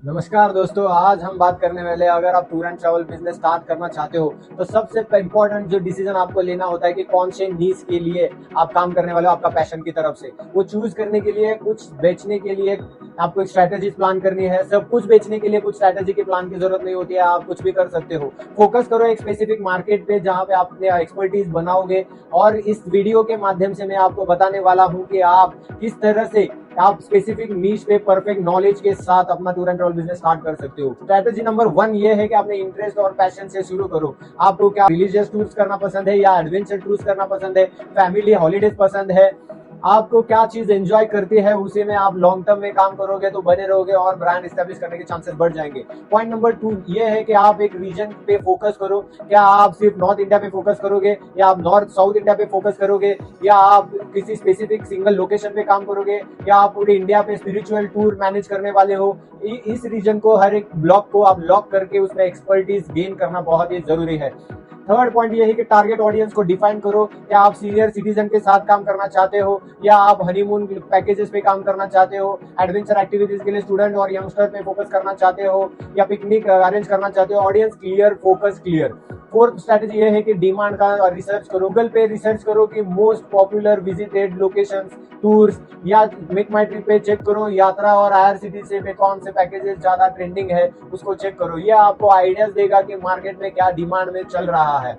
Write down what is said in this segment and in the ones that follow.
नमस्कार दोस्तों, आज हम बात करने वाले हैं अगर आप tour and travel business start करना चाहते हो तो सबसे इम्पोर्टेंट जो डिसीजन आपको लेना होता है कि कौन से नीश के लिए आप काम करने वाले हो। आपका पैशन की तरफ से वो चूज करने के लिए, कुछ बेचने के लिए आपको एक स्ट्रैटेजी प्लान करनी है। सब कुछ बेचने के लिए कुछ स्ट्रैटेजी के प्लान की जरूरत नहीं होती है, आप कुछ भी कर सकते हो। फोकस करो एक स्पेसिफिक मार्केट पे जहाँ पे आप अपने एक्सपर्टीज बनाओगे। और इस वीडियो के माध्यम से मैं आपको बताने वाला हूँ कि आप किस तरह से आप स्पेसिफिक नीश पे परफेक्ट नॉलेज के साथ अपना tour and travel business start कर सकते हो। स्ट्रैटेजी नंबर 1 ये है कि अपने इंटरेस्ट और पैशन से शुरू करो। आपको क्या रिलीजियस टूर्स करना पसंद है या एडवेंचर टूर्स करना पसंद है, फैमिली हॉलीडेज पसंद है, आपको क्या चीज एंजॉय करती है, उसी में आप लॉन्ग टर्म में काम करोगे तो बने रहोगे और ब्रांड एस्टेब्लिश करने के चांसेस बढ़ जाएंगे। पॉइंट नंबर 2 ये है कि आप एक रीजन पे फोकस करो। क्या आप सिर्फ नॉर्थ इंडिया पे फोकस करोगे या आप नॉर्थ साउथ इंडिया पे फोकस करोगे या आप किसी स्पेसिफिक सिंगल लोकेशन पे काम करोगे या आप पूरे इंडिया पे स्पिरिचुअल टूर मैनेज करने वाले हो। इस रीजन को, हर एक ब्लॉक को आप लॉक करके उसमें एक्सपर्टीज गेन करना बहुत ही जरूरी है। थर्ड पॉइंट ये है कि टारगेट ऑडियंस को डिफाइन करो। क्या आप सीनियर सिटीजन के साथ काम करना चाहते हो या आप हनीमून पैकेजेस पे काम करना चाहते हो, एडवेंचर एक्टिविटीज के लिए स्टूडेंट और यंगस्टर पे फोकस करना चाहते हो या पिकनिक अरेंज करना चाहते हो। Audience clear, focus clear. Fourth strategy ये है कि डिमांड का रिसर्च करो। गूगल पे रिसर्च करो कि most popular visited locations, tours या मेक माई ट्रिप पे चेक करो। यात्रा और IRCTC पे कौन से पैकेजेस ज्यादा ट्रेंडिंग है उसको चेक करो। ये आपको आइडियाज देगा कि मार्केट में क्या डिमांड में चल रहा है।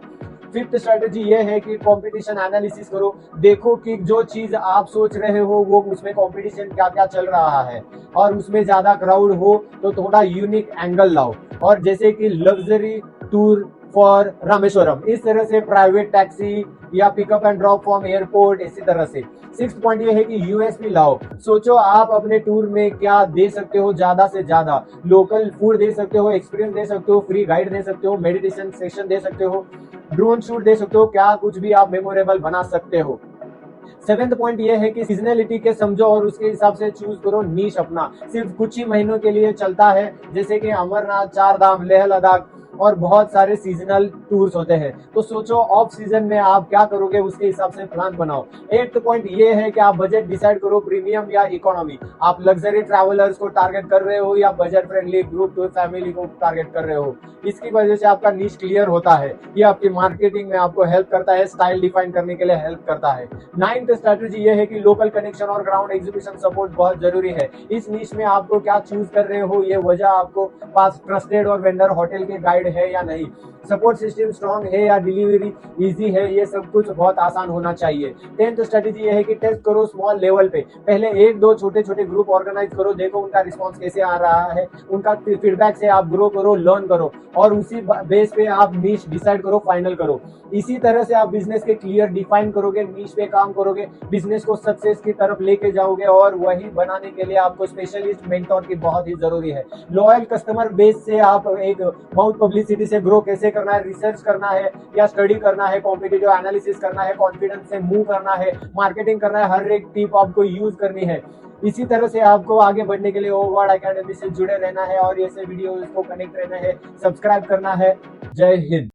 फिफ्थ स्ट्रेटेजी ये है कि कंपटीशन एनालिसिस करो। देखो कि जो चीज आप सोच रहे हो वो उसमें कंपटीशन क्या क्या चल रहा है और उसमें ज्यादा क्राउड हो तो थोड़ा यूनिक एंगल लाओ। और जैसे कि लग्जरी टूर फॉर रामेश्वरम, इस तरह से प्राइवेट टैक्सी या pickup and drop from airport, इसी तरह से। सिक्स पॉइंट ये है कि यूएसपी लाओ। सोचो आप अपने टूर में क्या दे सकते हो ज्यादा से ज्यादा। लोकल फूड दे सकते हो, एक्सपीरियंस दे सकते हो, फ्री गाइड दे सकते हो, मेडिटेशन सेशन दे सकते हो, ड्रोन शूट दे सकते हो, क्या कुछ भी आप मेमोरेबल बना सकते हो। सेवेंथ पॉइंट ये है कि सीजनलिटी के समझो और उसके हिसाब से चूज करो नीश अपना। सिर्फ कुछ ही महीनों के लिए चलता है, जैसे कि अमरनाथ, चार धाम, लेह लद्दाख और बहुत सारे सीजनल टूर्स होते हैं। तो सोचो ऑफ सीजन में आप क्या करोगे, उसके हिसाब से प्लान बनाओ। एट्थ पॉइंट ये है कि आप बजट डिसाइड करो, प्रीमियम या इकोनॉमी। आप लग्जरी ट्रैवलर्स को टारगेट कर रहे हो या budget friendly group tour family को टारगेट कर रहे हो। इसकी वजह से आपका नीश क्लियर होता है। ये आपकी मार्केटिंग में आपको हेल्प करता है, स्टाइल डिफाइन करने के लिए हेल्प करता है। नाइन्थ स्ट्रेटेजी ये है कि लोकल कनेक्शन और ग्राउंड एग्जीबिशन सपोर्ट बहुत जरूरी है। इस नीश में आपको क्या चूज कर रहे हो, ये वजह आपको पास ट्रस्टेड और वेंडर होटल के गाइड है या नहीं, सपोर्ट सिस्टम स्ट्रॉन्ग है या डिलीवरी इजी है, ये सब कुछ बहुत आसान होना चाहिए। टेंथ स्ट्रेटेजी ये है कि टेस्ट करो स्मॉल लेवल पे। पहले एक दो छोटे छोटे ग्रुप ऑर्गेनाइज करो, देखो उनका रिस्पॉन्स कैसे आ रहा है, उनका फीडबैक से आप ग्रो करो, लर्न करो और उसी बेस पे आप नीश डिसाइड करो, फाइनल करो। इसी तरह से आप बिजनेस के क्लियर डिफाइन करोगे, नीश पे काम करोगे, बिजनेस को सक्सेस की तरफ लेके जाओगे। और वही बनाने के लिए आपको स्पेशलिस्ट मेंटोर की बहुत ही जरूरी है। लॉयल कस्टमर बेस से आप एक माउथ पब्लिसिटी से ग्रो कैसे करना है, रिसर्च करना है या स्टडी करना है, कॉम्पिटिटिव एनालिसिस करना है, कॉन्फिडेंस से मूव करना है, मार्केटिंग करना है, हर एक टिप आपको यूज करनी है। इसी तरह से आपको आगे बढ़ने के लिए ओवर्ड एकेडमी से जुड़े रहना है और ऐसे वीडियोस को कनेक्ट रहना है, सब्सक्राइब करना है। जय हिंद।